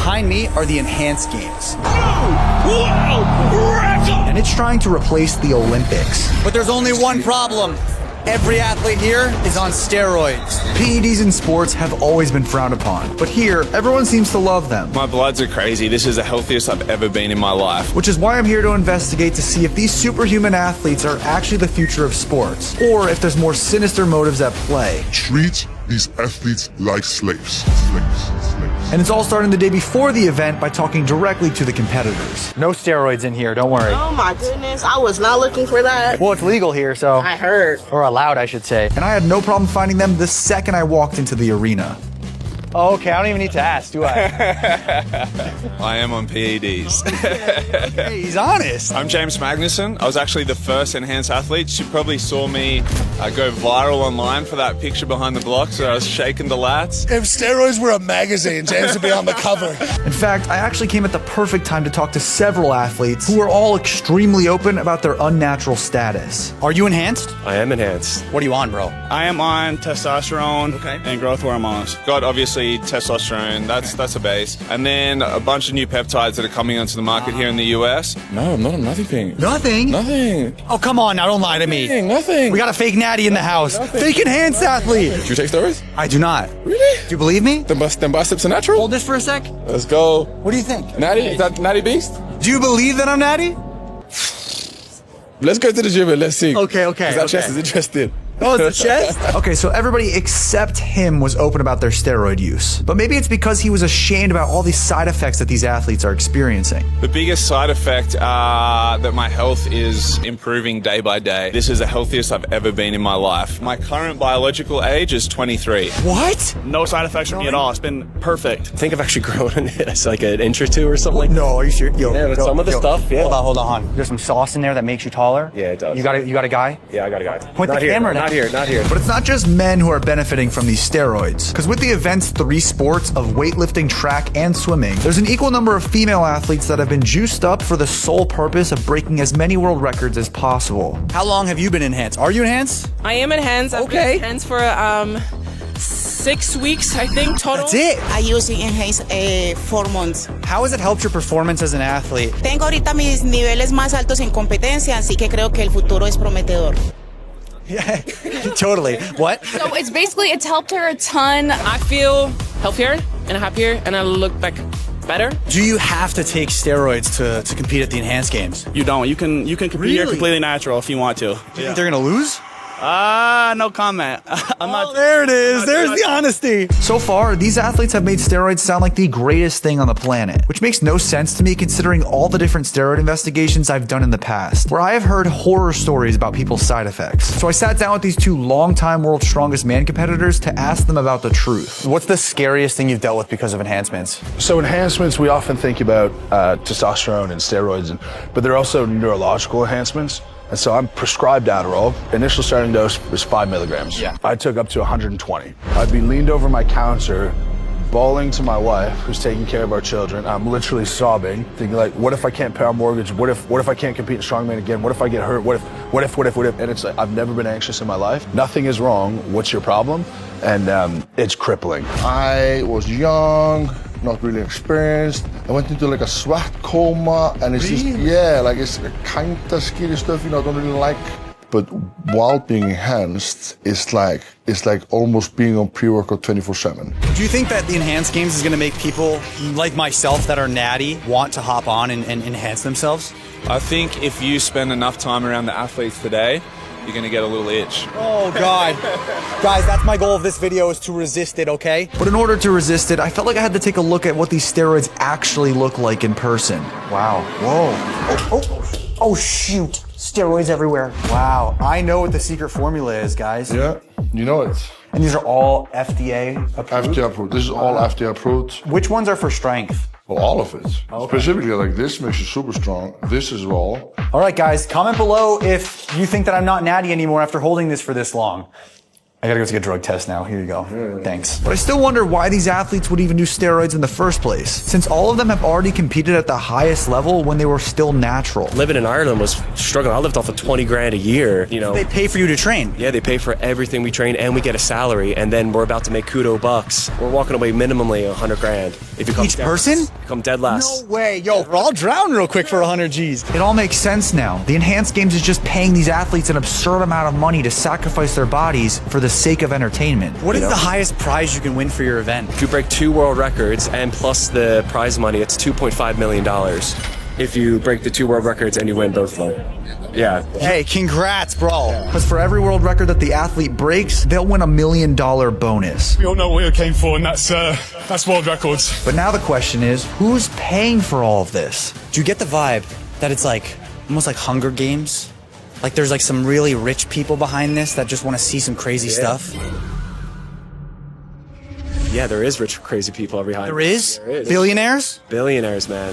behind me are the enhanced games. Wow! And it's trying to replace the Olympics. But there's only one problem. Every athlete here is on steroids. PEDs in sports have always been frowned upon, but here, everyone seems to love them. My bloods are crazy. This is the healthiest I've ever been in my life. Which is why I'm here to investigate to see if these superhuman athletes are actually the future of sports, or if there's more sinister motives at play. Treat these athletes like slaves. And it's all starting the day before the event by talking directly to the competitors. No steroids in here, don't worry. Oh my goodness, I was not looking for that. Well, it's legal here, so. I heard. Or allowed, I should say. And I had no problem finding them the second I walked into the arena. Oh, okay, I don't even need to ask, do I? I am on PEDs. Hey, he's honest. I'm James Magnuson. I was actually the first enhanced athlete. You probably saw me go viral online for that picture behind the blocks where I was shaking the lats. If steroids were a magazine, James would be on the cover. In fact, I actually came at the perfect time to talk to several athletes who are all extremely open about their unnatural status. Are you enhanced? I am enhanced. What are you on, bro? I am on testosterone and growth hormones. Got obviously testosterone, that's a base. And then a bunch of new peptides that are coming onto the market here in the US. No, I'm not on nothing. Nothing? Nothing. Oh, come on now, don't lie to me. Nothing. We got a fake natty in the house. Nothing. Fake enhanced athlete. Do you take steroids? I do not. Really? Do you believe me? Then biceps are natural? Hold this for a sec. Let's go. What do you think? Natty? Is that Natty Beast? Do you believe that I'm natty? Let's go to the gym and let's see. Okay. Because that chest is interesting. Oh, it's the chest? Okay, so everybody except him was open about their steroid use. But maybe it's because he was ashamed about all these side effects that these athletes are experiencing. The biggest side effect that my health is improving day by day. This is the healthiest I've ever been in my life. My current biological age is 23. What? No side effects for me at all. It's been perfect. I think I've actually grown in it. It's like an inch or two or something like that. No, are you serious? Yeah, but some of the stuff, yeah. Hold on. There's some sauce in there that makes you taller? Yeah, it does. You got a guy? Yeah, I got a guy. Point the camera now. Not here. But it's not just men who are benefiting from these steroids. Because with the event's 3 sports of weightlifting, track, and swimming, there's an equal number of female athletes that have been juiced up for the sole purpose of breaking as many world records as possible. How long have you been enhanced? Are you enhanced? I am enhanced. I've been enhanced for 6 weeks, I think, total. That's it? I use Enhance 4 months. How has it helped your performance as an athlete? Tengo ahorita mis niveles más altos en competencia, así que creo que el futuro es prometedor. Yeah, totally. What? So it's basically, it's helped her a ton. I feel healthier and happier, and I look back better. Do you have to take steroids to compete at the enhanced games? You don't. You can compete here completely natural if you want to. Do you think they're gonna lose? No comment. I'm not. There it is. There's the honesty. So far, these athletes have made steroids sound like the greatest thing on the planet, which makes no sense to me considering all the different steroid investigations I've done in the past, where I have heard horror stories about people's side effects. So I sat down with these 2 longtime world's strongest man competitors to ask them about the truth. What's the scariest thing you've dealt with because of enhancements? So enhancements, we often think about testosterone and steroids, but there are also neurological enhancements. And so I'm prescribed Adderall. Initial starting dose was 5 milligrams. Yeah. I took up to 120. I'd be leaned over my counter, bawling to my wife, who's taking care of our children. I'm literally sobbing, thinking like, what if I can't pay our mortgage? What if I can't compete in strongman again? What if I get hurt? What if? And it's like, I've never been anxious in my life. Nothing is wrong. What's your problem? And it's crippling. I was young, not really experienced. I went into like a sweat coma, and it's just, like it's kind of scary stuff, I don't really like. But while being enhanced, it's like almost being on pre-workout 24/7. Do you think that the enhanced games is going to make people like myself that are natty want to hop on and enhance themselves? I think if you spend enough time around the athletes today, you're gonna get a little itch. Oh God. Guys, that's my goal of this video, is to resist it, okay? But in order to resist it, I felt like I had to take a look at what these steroids actually look like in person. Wow. Whoa. Oh shoot. Steroids everywhere. Wow. I know what the secret formula is, guys. Yeah, you know it. And these are all FDA approved? FDA approved. This is all FDA approved. Which ones are for strength? Well, all of it. Okay. Specifically, like this makes you super strong. This as well. All right, guys, comment below if you think that I'm not natty anymore after holding this for this long. I gotta go take a drug test now. Here you go. Thanks. But I still wonder why these athletes would even do steroids in the first place, since all of them have already competed at the highest level when they were still natural. Living in Ireland was struggling. I lived off of 20 grand a year, you know. They pay for you to train. Yeah, they pay for everything we train, and we get a salary, and then we're about to make kudo bucks. We're walking away minimally 100 grand. If you come Each person? You come dead last. No way. Yo, I'll drown real quick for 100 G's. It all makes sense now. The Enhanced Games is just paying these athletes an absurd amount of money to sacrifice their bodies for the sake of entertainment. What is the highest prize you can win for your event? If you break 2 world records and plus the prize money, it's $2.5 million. If you break the 2 world records and you win both of them. Yeah. Hey, congrats, bro. Because for every world record that the athlete breaks, they'll win $1 million bonus. We all know what we came for, and that's world records. But now the question is, who's paying for all of this? Do you get the vibe that it's like almost like Hunger Games? Like there's like some really rich people behind this that just want to see some crazy stuff? Yeah, there is rich, crazy people behind. There is? There is. Billionaires? Billionaires, man.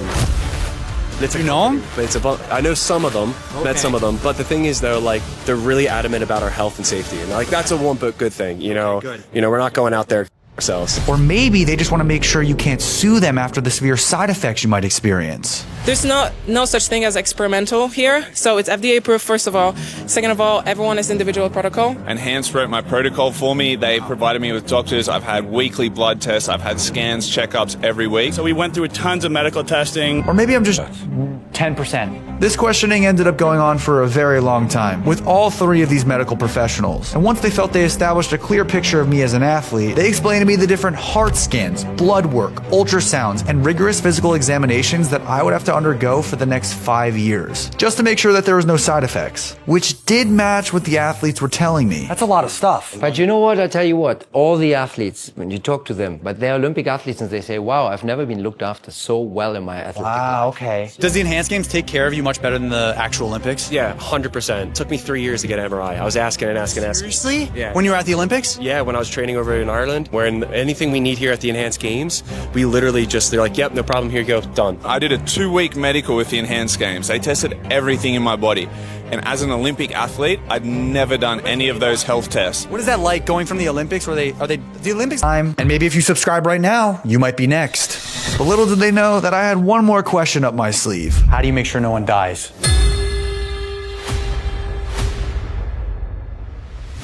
You know them? But it's I know some of them, met some of them. But the thing is, though, like they're really adamant about our health and safety, and like that's a one but good thing. You know, you know, we're not going out there ourselves. Or maybe they just want to make sure you can't sue them after the severe side effects you might experience. There's no such thing as experimental here, so it's FDA approved, first of all. Second of all, everyone has individual protocol. Enhanced wrote my protocol for me. They provided me with doctors. I've had weekly blood tests. I've had scans, checkups every week. So we went through tons of medical testing. Or maybe I'm just 10%. This questioning ended up going on for a very long time with all 3 of these medical professionals. And once they felt they established a clear picture of me as an athlete, they explained to me the different heart scans, blood work, ultrasounds, and rigorous physical examinations that I would have to undergo for the next 5 years, just to make sure that there was no side effects, which did match what the athletes were telling me. That's a lot of stuff. But you know what? I tell you what, all the athletes, when you talk to them, but they're Olympic athletes and they say, wow, I've never been looked after so well in my athletic life. Okay. Does the Enhanced Games take care of you much better than the actual Olympics? Yeah, 100%. It took me 3 years to get an MRI. I was asking and asking and asking. Seriously? Yeah. When you were at the Olympics? Yeah, when I was training over in Ireland, where anything we need here at the Enhanced Games, we literally just, they're like, yep, no problem, here you go, done. I did a 2-week medical with the Enhanced Games. They tested everything in my body. And as an Olympic athlete, I'd never done any of those health tests. What is that like going from the Olympics where are they the Olympics? And maybe if you subscribe right now, you might be next. But little did they know that I had one more question up my sleeve. How do you make sure no one dies?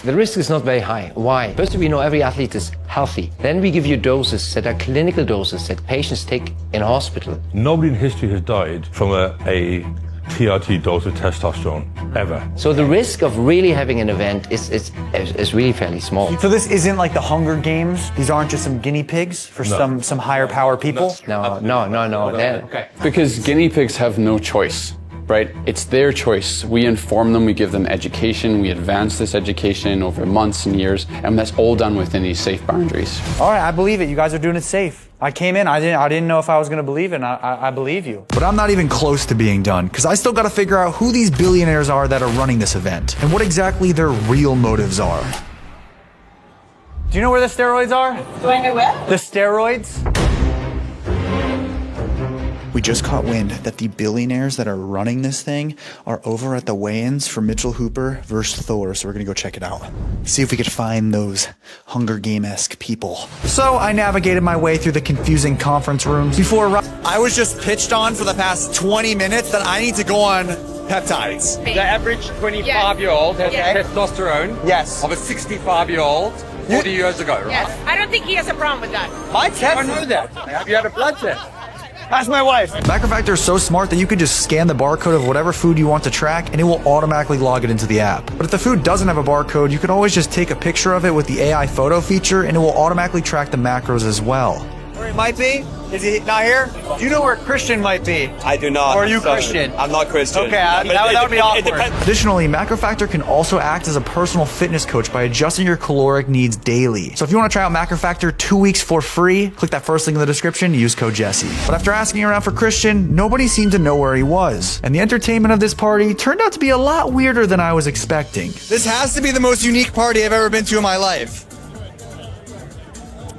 The risk is not very high. Why? First, we know every athlete is healthy. Then we give you doses that are clinical doses that patients take in hospital. Nobody in history has died from a TRT dose of testosterone, ever. So the risk of really having an event is really fairly small. So this isn't like the Hunger Games? These aren't just some guinea pigs for some higher power people? No. Okay. Because guinea pigs have no choice. Right? It's their choice. We inform them, we give them education, we advance this education over months and years, and that's all done within these safe boundaries. All right, I believe it. You guys are doing it safe. I came in, I didn't know if I was going to believe it, and I believe you. But I'm not even close to being done, because I still got to figure out who these billionaires are that are running this event, and what exactly their real motives are. Do you know where the steroids are? Do I know where? The steroids? We just caught wind that the billionaires that are running this thing are over at the weigh-ins for Mitchell Hooper versus Thor, so we're gonna go check it out. See if we could find those Hunger Game-esque people. So I navigated my way through the confusing conference rooms before I was just pitched on for the past 20 minutes that I need to go on peptides. The average 25-year-old has testosterone of a 65-year-old 40 years ago, right? Yes, I don't think he has a problem with that. My test? I know that. Have you had a blood test? That's my wife. Macrofactor is so smart that you can just scan the barcode of whatever food you want to track and it will automatically log it into the app. But if the food doesn't have a barcode, you can always just take a picture of it with the AI photo feature and it will automatically track the macros as well. Where he might be? Is he not here? Do you know where Christian might be? I do not. Or are you Christian? I'm not Christian. Okay, that would be awkward. Additionally, Macrofactor can also act as a personal fitness coach by adjusting your caloric needs daily. So if you want to try out Macrofactor 2 weeks for free, click that first link in the description, use code Jesse. But after asking around for Christian, nobody seemed to know where he was. And the entertainment of this party turned out to be a lot weirder than I was expecting. This has to be the most unique party I've ever been to in my life.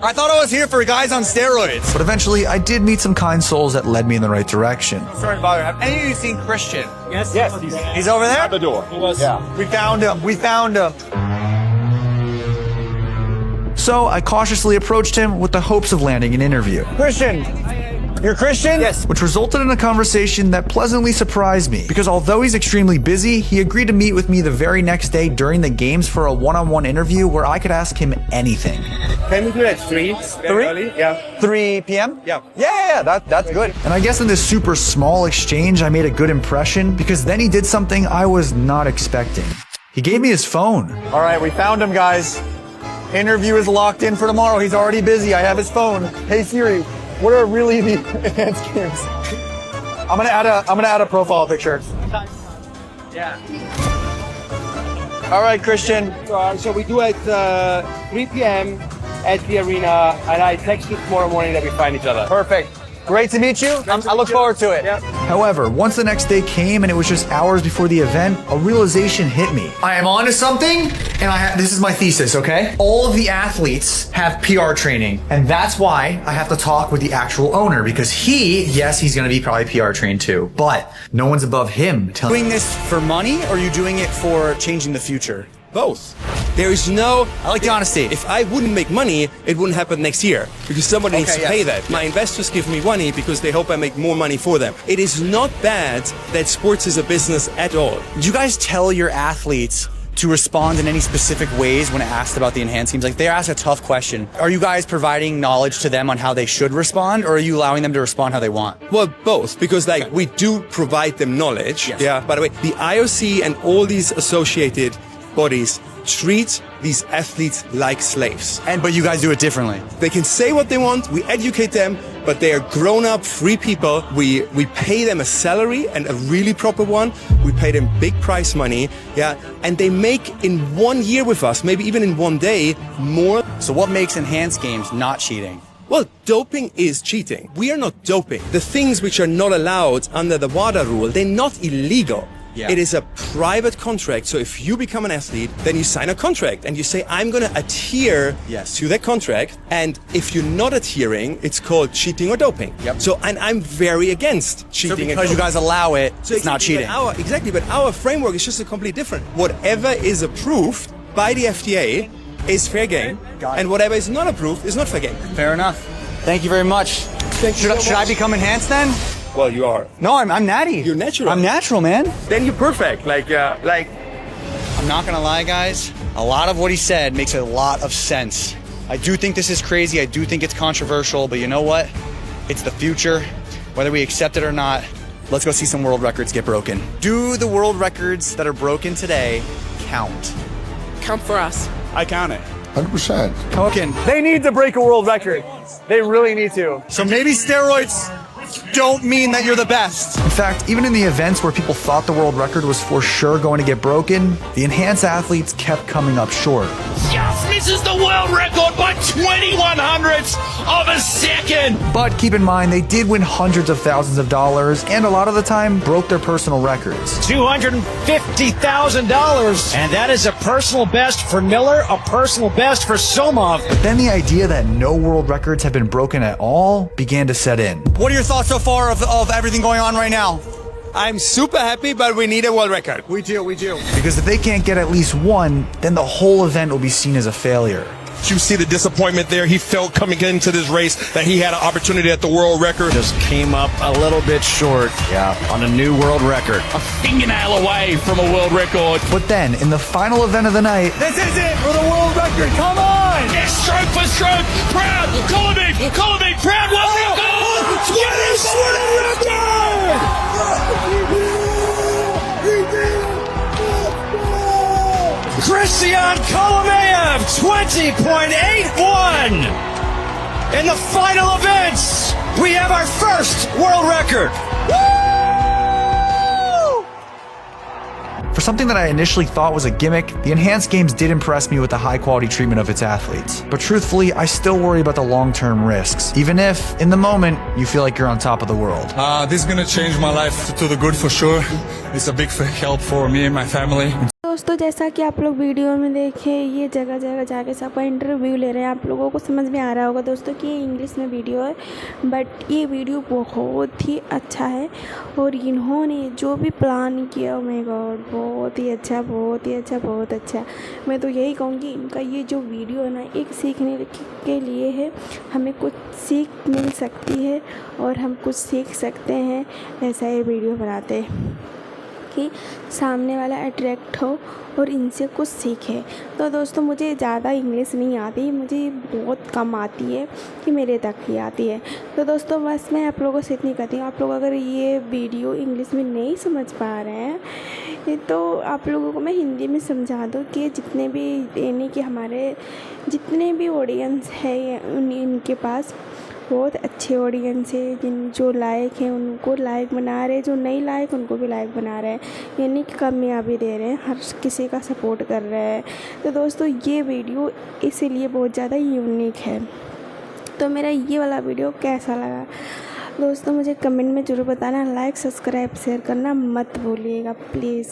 I thought I was here for guys on steroids. But eventually, I did meet some kind souls that led me in the right direction. Sorry to bother. Have any of you seen Christian? Yes. He's over there? At the door. Yeah. We found him. So I cautiously approached him with the hopes of landing an interview. Christian, you're Christian? Yes. Which resulted in a conversation that pleasantly surprised me, because although he's extremely busy, he agreed to meet with me the very next day during the games for a one-on-one interview where I could ask him anything. Can we do it at 3? 3? Yeah. 3 p.m.? Yeah. Yeah, that's good. And I guess in this super small exchange, I made a good impression, because then he did something I was not expecting. He gave me his phone. All right, we found him, guys. Interview is locked in for tomorrow. He's already busy. I have his phone. Hey Siri, what are really the enhanced games? I'm gonna add a profile picture. Yeah. All right, Christian. So we do it 3 p.m. at the arena, and I text you tomorrow morning that we find each other. Perfect. Great to meet you. I look forward to it. Yeah. However, once the next day came and it was just hours before the event, a realization hit me. I am onto something, and this is my thesis, okay? All of the athletes have PR training, and that's why I have to talk with the actual owner, because yes, he's gonna be probably PR trained too, but no one's above him. Doing this for money, or are you doing it for changing the future? Both. There is no... I like the honesty. If I wouldn't make money, it wouldn't happen next year. Because somebody needs to pay that. My investors give me money because they hope I make more money for them. It is not bad that sports is a business at all. Do you guys tell your athletes to respond in any specific ways when asked about the enhanced games? Like, they ask a tough question. Are you guys providing knowledge to them on how they should respond, or are you allowing them to respond how they want? Well, both. Because, we do provide them knowledge. Yes. Yeah. By the way, the IOC and all these associated bodies treat these athletes like slaves. But you guys do it differently. They can say what they want, we educate them, but they are grown-up, free people. We pay them a salary, and a really proper one. We pay them big prize money, and they make in 1 year with us, maybe even in 1 day, more. So what makes enhanced games not cheating? Well, doping is cheating. We are not doping. The things which are not allowed under the WADA rule, they're not illegal. Yeah. It is a private contract. So if you become an athlete, then you sign a contract and you say, I'm going to adhere to that contract. And if you're not adhering, it's called cheating or doping. Yep. So, and I'm very against cheating. So because you guys allow it, it's not cheating. But our framework is just completely different. Whatever is approved by the FDA is fair game. And whatever is not approved is not fair game. Fair enough. Thank you very much. Should I become enhanced then? Well, you are. No, I'm natty. You're natural. I'm natural, man. Then you're perfect. I'm not gonna lie, guys. A lot of what he said makes a lot of sense. I do think this is crazy. I do think it's controversial, but you know what? It's the future. Whether we accept it or not, let's go see some world records get broken. Do the world records that are broken today count? Count for us. I count it. 100%. Okay. They need to break a world record. They really need to. So maybe steroids don't mean that you're the best. In fact, even in the events where people thought the world record was for sure going to get broken, the enhanced athletes kept coming up short. Just misses the world record by 21/100ths of a second. But keep in mind, they did win hundreds of thousands of dollars, and a lot of the time broke their personal records. $250,000. And that is a personal best for Miller, a personal best for Somov. But then the idea that no world records have been broken at all began to set in. What are your thoughts so far of everything going on right now? I'm super happy, but we need a world record. We do. Because if they can't get at least one, then the whole event will be seen as a failure. You see the disappointment there. He felt coming into this race that he had an opportunity at the world record. Just came up a little bit short, on a new world record. A fingernail away from a world record. But then, in the final event of the night, This is it for the world record. Come on! Yes, stroke for stroke. Proud. Colombic, proud world record. Yes, world record! Christian Kolomeyev, 20.81. In the final events, we have our first world record. Woo! for something that I initially thought was a gimmick, the Enhanced Games did impress me with the high-quality treatment of its athletes. But truthfully, I still worry about the long-term risks, even if, in the moment, you feel like you're on top of the world. This is gonna change my life to the good for sure. It's a big help for me and my family. दोस्तों जैसा कि आप लोग video में देखें, ये जगह जगह जाके सबका इंटरव्यू ले रहे हैं। आप लोगों को समझ में आ रहा होगा दोस्तों कि ये इंग्लिश में वीडियो है, बट ये वीडियो बहुत ही अच्छा है। और इन्होंने जो भी प्लान किया, ओह माय गॉड, बहुत ही अच्छा, बहुत ही अच्छा, बहुत अच्छा। मैं तो यही कहूँगी इनका ये जो वीडियो है ना, एक सीखने के लिए है। हमें कुछ सीख मिल सकती है और हम कुछ सीख सकते हैं, ऐसा ये वीडियो बनाते हैं कि सामने वाला अट्रैक्ट हो और इनसे कुछ सीखे। तो दोस्तों मुझे ज़्यादा इंग्लिश नहीं आती, मुझे बहुत कम आती है कि मेरे तक ही आती है। तो दोस्तों बस मैं आप लोगों से इतनी कहती हूँ, आप लोग अगर ये वीडियो इंग्लिश में नहीं समझ पा रहे हैं तो आप लोगों को मैं हिंदी में समझा दूँ कि जितने भी यानी कि हमारे जितने भी ऑडियंस है इनके पास बहुत अच्छे ऑडियंस है, जिन जो लायक हैं उनको लायक बना रहे, जो नहीं लायक उनको भी लायक बना रहे हैं, यानी कि कामयाबी दे रहे हैं, हर किसी का सपोर्ट कर रहे हैं। तो दोस्तों ये वीडियो इसीलिए बहुत ज़्यादा यूनिक है। तो मेरा ये वाला वीडियो कैसा लगा दोस्तों मुझे कमेंट में ज़रूर बताना। लाइक, सब्सक्राइब, शेयर करना मत भूलिएगा प्लीज़।